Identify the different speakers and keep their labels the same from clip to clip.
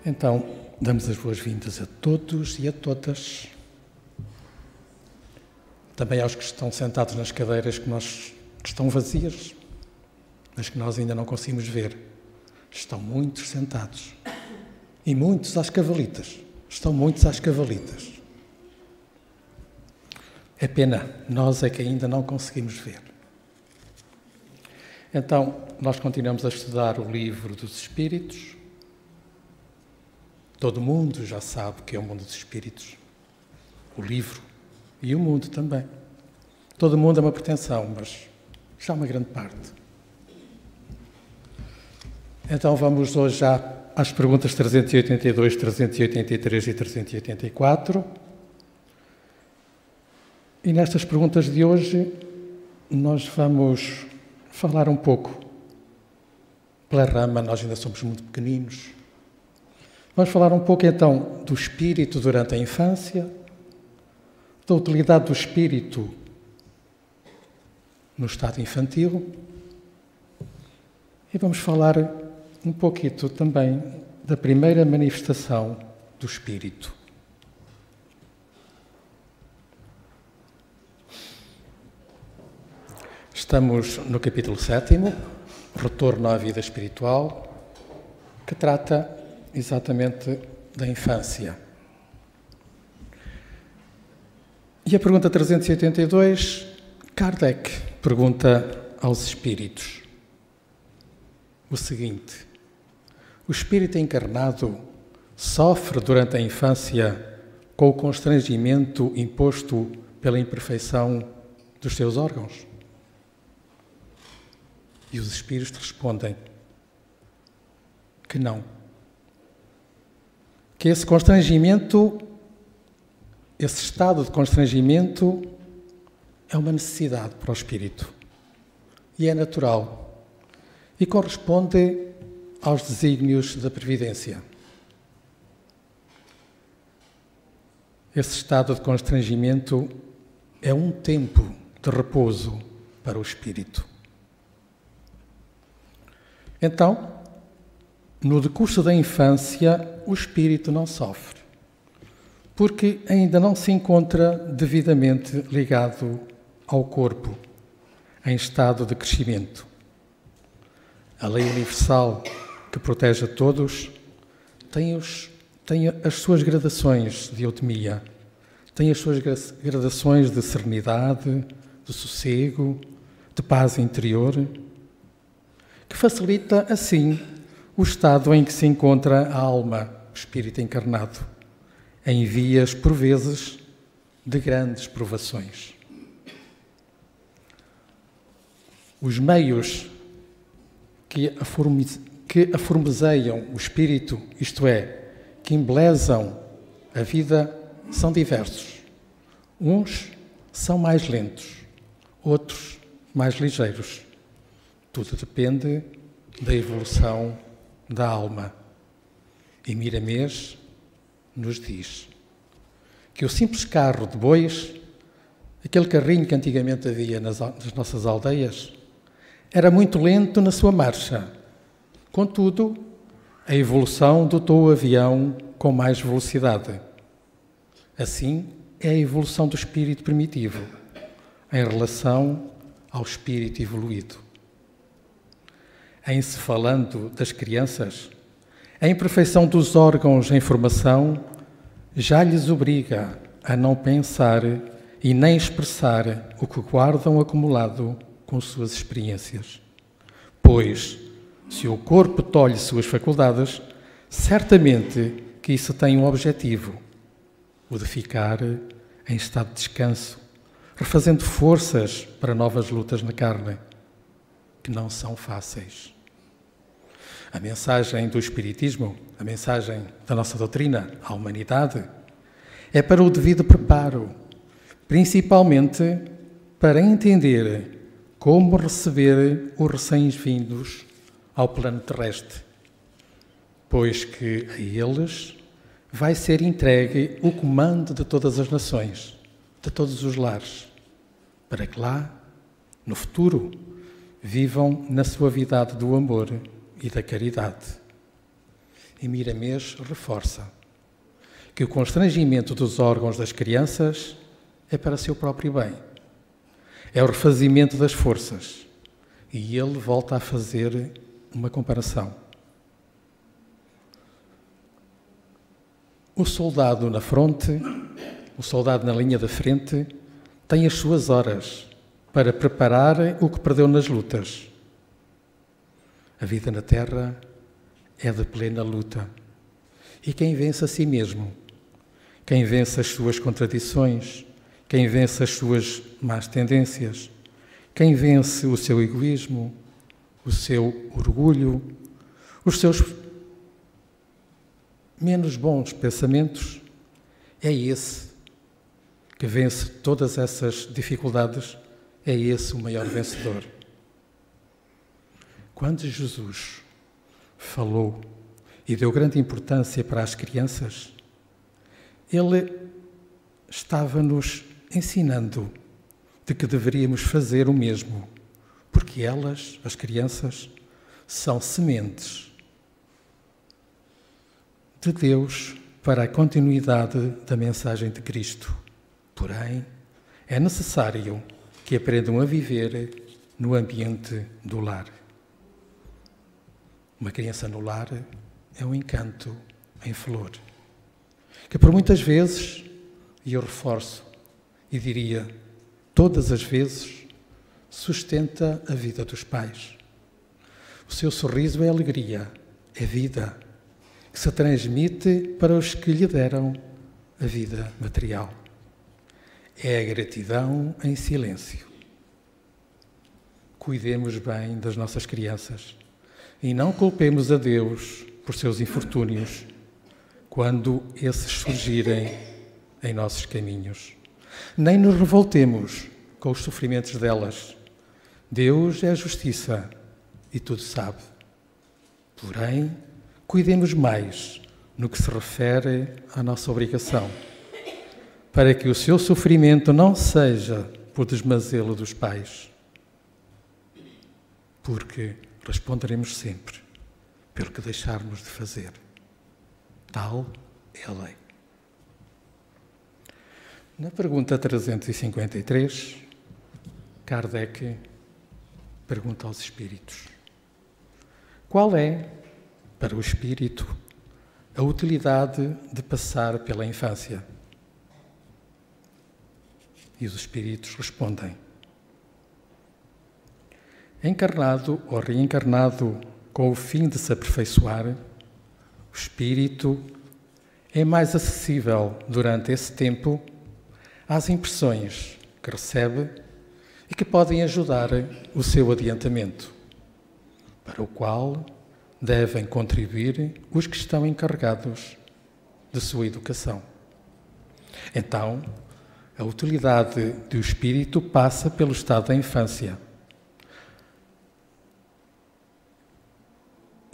Speaker 1: Então, damos as boas-vindas a todos e a todas. Também aos que estão sentados nas cadeiras que estão vazias, mas que nós ainda não conseguimos ver. Estão muitos sentados. E muitos às cavalitas. Estão muitos às cavalitas. É pena, nós é que ainda não conseguimos ver. Então, nós continuamos a estudar o livro dos Espíritos. Todo mundo já sabe que é o mundo dos Espíritos. O livro e o mundo também. Todo mundo é uma pretensão, mas já uma grande parte. Então vamos hoje já às perguntas 382, 383 e 384. E nestas perguntas de hoje nós vamos falar um pouco pela rama, nós ainda somos muito pequeninos. Vamos falar um pouco então do espírito durante a infância, da utilidade do espírito no estado infantil e vamos falar um pouquinho também da primeira manifestação do espírito. Estamos no capítulo 7º, Retorno à Vida Espiritual, que trata exatamente da infância. E a pergunta 382, Kardec pergunta aos espíritos o seguinte: o espírito encarnado sofre durante a infância com o constrangimento imposto pela imperfeição dos seus órgãos? E os espíritos respondem que não. Que esse constrangimento, esse estado de constrangimento é uma necessidade para o espírito e é natural e corresponde aos desígnios da previdência. Esse estado de constrangimento é um tempo de repouso para o espírito. Então, no decurso da infância, o espírito não sofre, porque ainda não se encontra devidamente ligado ao corpo, em estado de crescimento. A lei universal que protege a todos tem as suas gradações de eutemia, tem as suas gradações de serenidade, de sossego, de paz interior, que facilita, assim, o estado em que se encontra a alma, o espírito encarnado, em vias, por vezes, de grandes provações. Os meios que aformeseiam o espírito, isto é, que embelezam a vida, são diversos. Uns são mais lentos, outros mais ligeiros. Tudo depende da evolução da alma. E Miramês nos diz que o simples carro de bois, aquele carrinho que antigamente havia nas nossas aldeias, era muito lento na sua marcha. Contudo, a evolução dotou o avião com mais velocidade. Assim é a evolução do espírito primitivo em relação ao espírito evoluído. Em se falando das crianças, a imperfeição dos órgãos em formação já lhes obriga a não pensar e nem expressar o que guardam acumulado com suas experiências. Pois, se o corpo tolhe suas faculdades, certamente que isso tem um objetivo, o de ficar em estado de descanso, refazendo forças para novas lutas na carne, que não são fáceis. A mensagem do Espiritismo, a mensagem da nossa doutrina à humanidade, é para o devido preparo, principalmente para entender como receber os recém-vindos ao plano terrestre, pois que a eles vai ser entregue o comando de todas as nações, de todos os lares, para que lá, no futuro, vivam na suavidade do amor e da caridade. e Miramês reforça que o constrangimento dos órgãos das crianças é para seu próprio bem. É o refazimento das forças. E ele volta a fazer uma comparação. O soldado na fronte, o soldado na linha da frente, tem as suas horas para preparar o que perdeu nas lutas. A vida na terra é de plena luta. E quem vence a si mesmo, quem vence as suas contradições, quem vence as suas más tendências, quem vence o seu egoísmo, o seu orgulho, os seus menos bons pensamentos, é esse que vence todas essas dificuldades, é esse o maior vencedor. Quando Jesus falou e deu grande importância para as crianças, ele estava-nos ensinando de que deveríamos fazer o mesmo, porque elas, as crianças, são sementes de Deus para a continuidade da mensagem de Cristo. Porém, é necessário que aprendam a viver no ambiente do lar. Uma criança no lar é um encanto em flor, que por muitas vezes, e eu reforço e diria todas as vezes, sustenta a vida dos pais. O seu sorriso é alegria, é vida, que se transmite para os que lhe deram a vida material. É a gratidão em silêncio. Cuidemos bem das nossas crianças e não culpemos a Deus por seus infortúnios quando esses surgirem em nossos caminhos. Nem nos revoltemos com os sofrimentos delas. Deus é justiça e tudo sabe. Porém, cuidemos mais no que se refere à nossa obrigação, para que o seu sofrimento não seja por desmazelo dos pais, porque responderemos sempre pelo que deixarmos de fazer. Tal é a lei. Na pergunta 353, Kardec pergunta aos espíritos: qual é, para o espírito, a utilidade de passar pela infância? E os espíritos respondem: encarnado ou reencarnado com o fim de se aperfeiçoar, o espírito é mais acessível durante esse tempo às impressões que recebe e que podem ajudar o seu adiantamento, para o qual devem contribuir os que estão encarregados de sua educação. Então, a utilidade do espírito passa pelo estado da infância.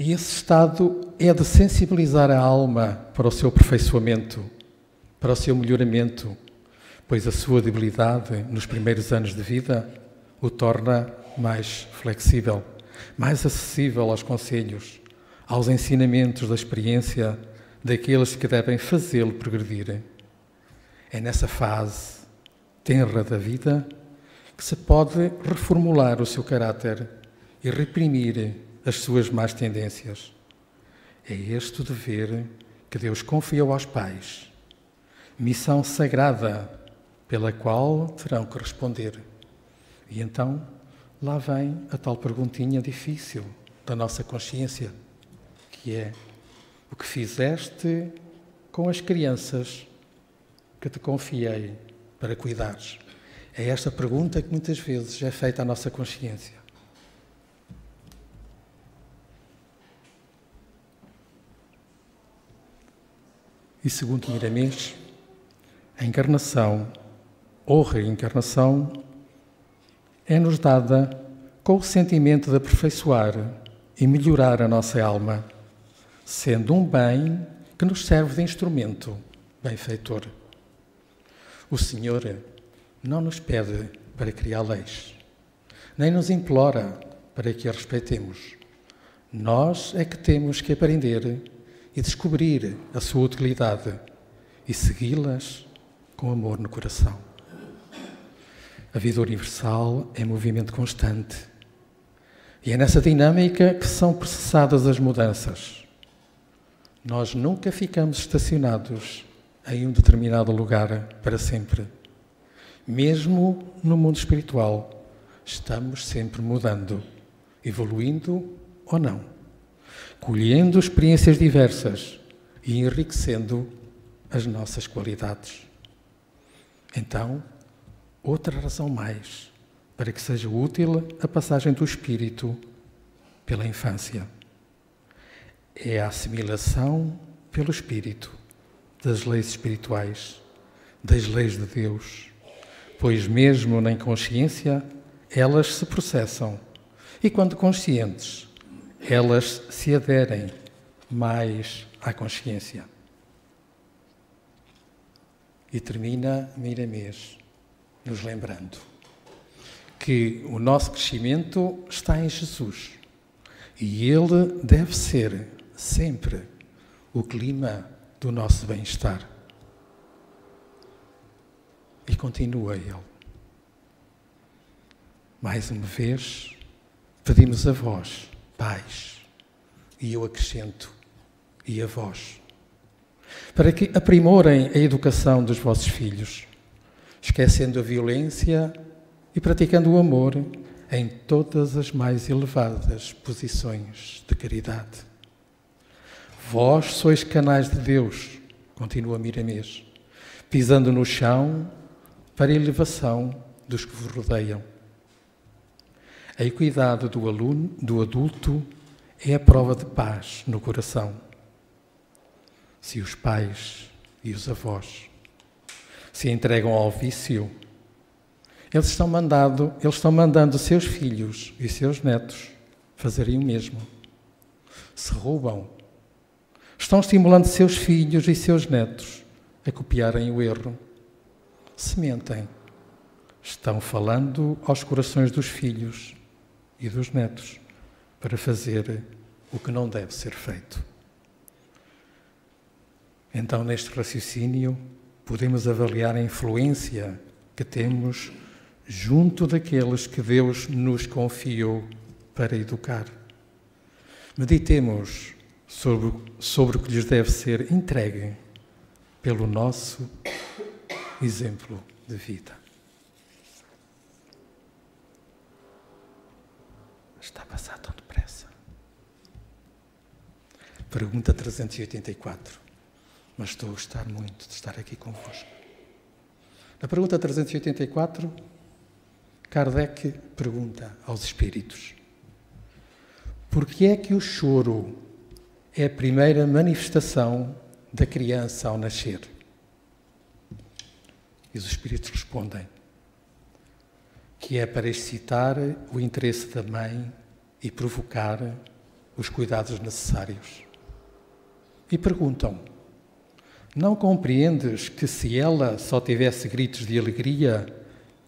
Speaker 1: E esse estado é de sensibilizar a alma para o seu aperfeiçoamento, para o seu melhoramento, pois a sua debilidade nos primeiros anos de vida o torna mais flexível, mais acessível aos conselhos, aos ensinamentos da experiência daqueles que devem fazê-lo progredir. É nessa fase tenra da vida que se pode reformular o seu caráter e reprimir as suas más tendências. É este o dever que Deus confiou aos pais, missão sagrada pela qual terão que responder. E então, lá vem a tal perguntinha difícil da nossa consciência, que é: o que fizeste com as crianças que te confiei para cuidares? É esta pergunta que muitas vezes é feita à nossa consciência. E segundo Miramês, a encarnação ou reencarnação é-nos dada com o sentimento de aperfeiçoar e melhorar a nossa alma, sendo um bem que nos serve de instrumento benfeitor. O Senhor não nos pede para criar leis, nem nos implora para que a respeitemos. Nós é que temos que aprender e descobrir a sua utilidade e segui-las com amor no coração. A vida universal é movimento constante e é nessa dinâmica que são processadas as mudanças. Nós nunca ficamos estacionados em um determinado lugar para sempre. Mesmo no mundo espiritual, estamos sempre mudando, evoluindo ou não, colhendo experiências diversas e enriquecendo as nossas qualidades. Então, outra razão mais para que seja útil a passagem do espírito pela infância. É a assimilação pelo espírito das leis espirituais, das leis de Deus, pois mesmo na inconsciência elas se processam e, quando conscientes, elas se aderem mais à consciência. E termina Miramês nos lembrando que o nosso crescimento está em Jesus e Ele deve ser sempre o clima do nosso bem-estar. E continua Ele. Mais uma vez, pedimos a vós, pais, e eu acrescento, e a vós, para que aprimorem a educação dos vossos filhos, esquecendo a violência e praticando o amor em todas as mais elevadas posições de caridade. Vós sois canais de Deus, continua Miramês, pisando no chão para a elevação dos que vos rodeiam. A equidade do adulto é a prova de paz no coração. Se os pais e os avós se entregam ao vício, eles estão mandando seus filhos e seus netos fazerem o mesmo. Se roubam, estão estimulando seus filhos e seus netos a copiarem o erro. Se mentem, estão falando aos corações dos filhos e dos netos para fazer o que não deve ser feito. Então, neste raciocínio, podemos avaliar a influência que temos junto daqueles que Deus nos confiou para educar. Meditemos sobre o que lhes deve ser entregue pelo nosso exemplo de vida. Está a passar tão depressa. Pergunta 384. Mas estou a gostar muito de estar aqui convosco. Na pergunta 384, Kardec pergunta aos espíritos: por que é que o choro é a primeira manifestação da criança ao nascer? E os espíritos respondem que é para excitar o interesse da mãe e provocar os cuidados necessários. E perguntam: não compreendes que se ela só tivesse gritos de alegria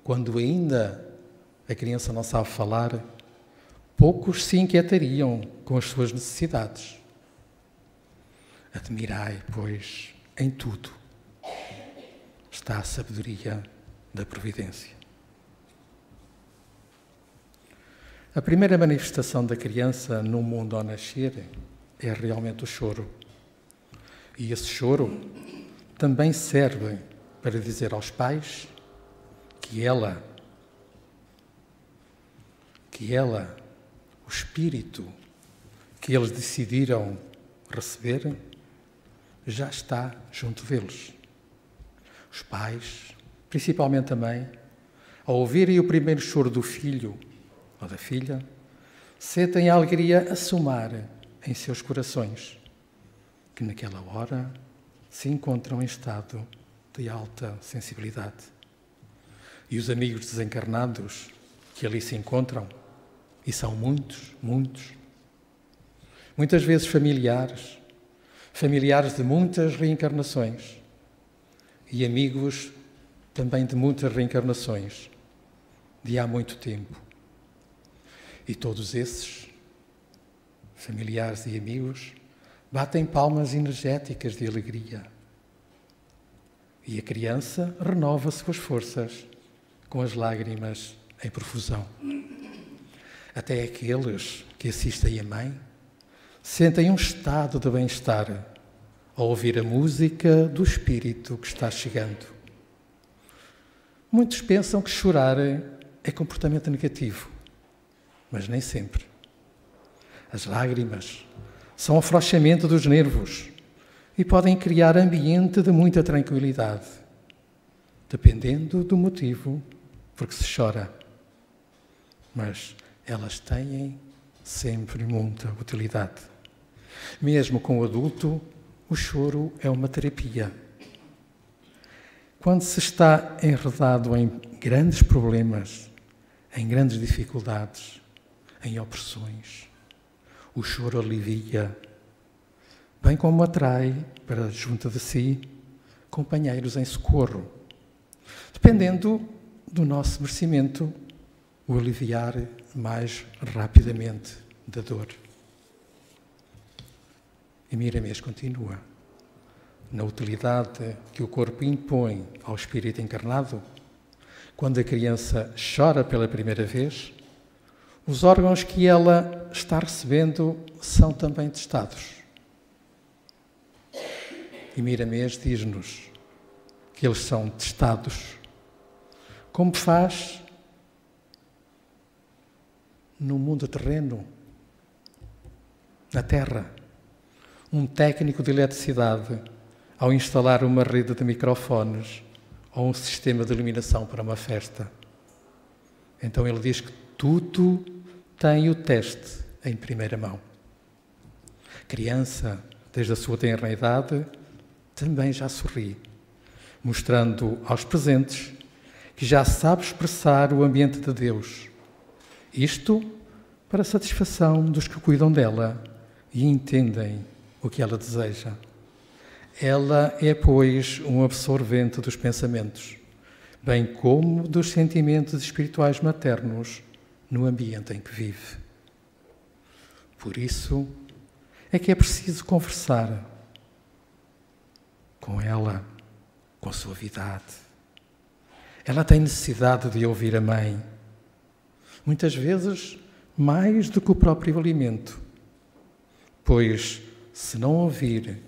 Speaker 1: quando ainda a criança não sabe falar, poucos se inquietariam com as suas necessidades? Admirai, pois, em tudo está a sabedoria da providência. A primeira manifestação da criança no mundo ao nascer é realmente o choro. E esse choro também serve para dizer aos pais que ela, o espírito que eles decidiram receber, já está junto deles. Os pais, principalmente a mãe, ao ouvirem o primeiro choro do filho ou da filha, sentem a alegria a somar em seus corações, que naquela hora se encontram em estado de alta sensibilidade. E os amigos desencarnados que ali se encontram, e são muitos, muitas vezes familiares de muitas reencarnações, e amigos também de muitas reencarnações, de há muito tempo. E todos esses familiares e amigos batem palmas energéticas de alegria. E a criança renova suas forças com as lágrimas em profusão. Até aqueles que assistem a mãe sentem um estado de bem-estar ao ouvir a música do Espírito que está chegando. Muitos pensam que chorar é comportamento negativo, mas nem sempre. As lágrimas são afrouxamento dos nervos e podem criar ambiente de muita tranquilidade, dependendo do motivo por que se chora. Mas elas têm sempre muita utilidade. Mesmo com o adulto, o choro é uma terapia. Quando se está enredado em grandes problemas, em grandes dificuldades, em opressões, o choro alivia, bem como atrai para junto de si companheiros em socorro, dependendo do nosso merecimento, o aliviar mais rapidamente da dor. E Miramês continua. Na utilidade que o corpo impõe ao espírito encarnado, quando a criança chora pela primeira vez, os órgãos que ela está recebendo são também testados. E Miramês diz-nos que eles são testados, como faz no mundo terreno, na Terra, um técnico de eletricidade, ao instalar uma rede de microfones ou um sistema de iluminação para uma festa. Então ele diz que tudo tem o teste em primeira mão. A criança, desde a sua tenra idade, também já sorri, mostrando aos presentes que já sabe expressar o ambiente de Deus. Isto para a satisfação dos que cuidam dela e entendem o que ela deseja. Ela é, pois, um absorvente dos pensamentos, bem como dos sentimentos espirituais maternos no ambiente em que vive. Por isso é que é preciso conversar com ela, com suavidade. Ela tem necessidade de ouvir a mãe, muitas vezes mais do que o próprio alimento, pois, se não ouvir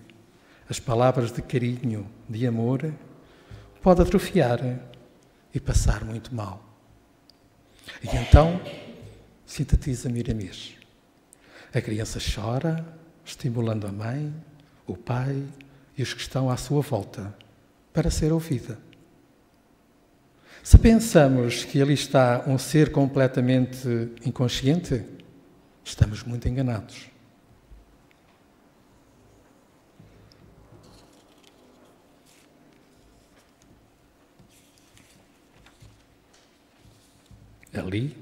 Speaker 1: as palavras de carinho, de amor, pode atrofiar e passar muito mal. E então, sintetiza Miramês. A criança chora, estimulando a mãe, o pai e os que estão à sua volta, para ser ouvida. Se pensamos que ali está um ser completamente inconsciente, estamos muito enganados. Ali,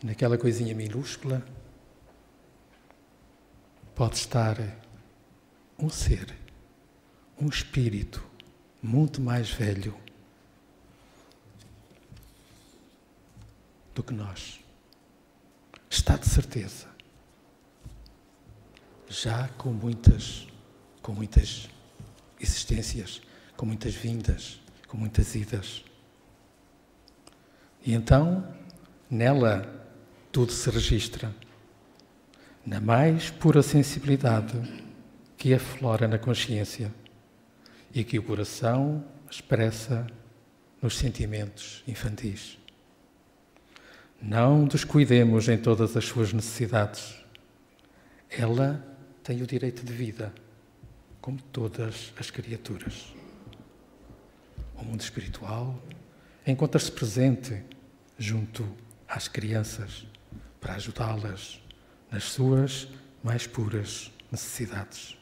Speaker 1: naquela coisinha minúscula, pode estar um ser, um espírito muito mais velho do que nós. Está de certeza. Já com muitas existências, com muitas vindas, com muitas idas. E então, nela, tudo se registra, na mais pura sensibilidade que aflora na consciência e que o coração expressa nos sentimentos infantis. Não descuidemos em todas as suas necessidades. Ela tem o direito de vida, como todas as criaturas. O mundo espiritual encontra-se presente junto às crianças para ajudá-las nas suas mais puras necessidades.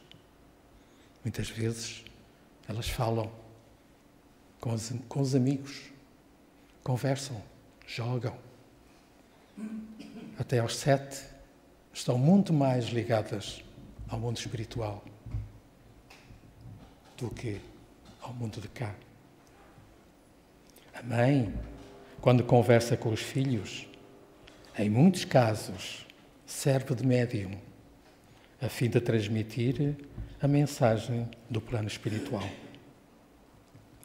Speaker 1: Muitas vezes elas falam com os amigos, conversam, jogam. Até aos 7 estão muito mais ligadas ao mundo espiritual do que ao mundo de cá. A mãe, quando conversa com os filhos, em muitos casos, serve de médium a fim de transmitir a mensagem do plano espiritual.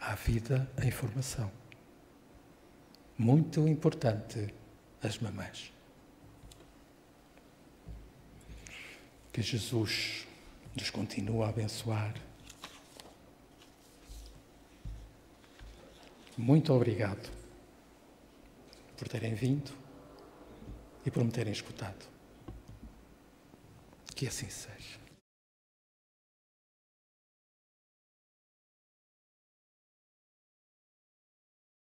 Speaker 1: Há vida em formação. Muito importante, as mamães. Que Jesus nos continue a abençoar. Muito obrigado por terem vindo e por me terem escutado. Que assim seja.